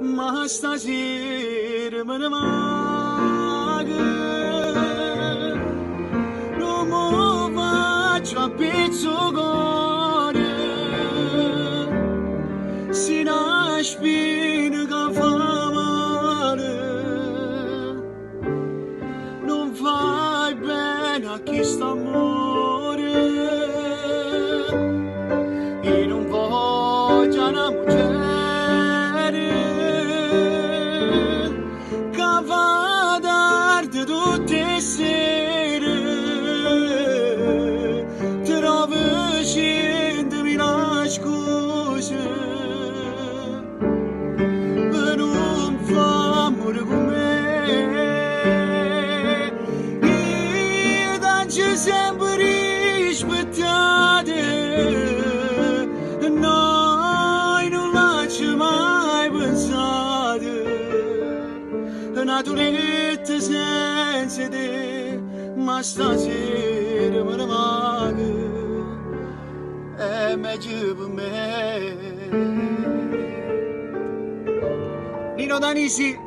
Mastajir manamag no mova chapitsu gore sinash bin gafamare non vai bene a chi sta amore e non voglio una mujer che vada da tutte sere trovo scendimi la scusa per non fa amore con me e da ci sempre rispettate noi non lasci mai pensare naturalmente senza te ma stasera me ne manca è meglio per me Nino Danisi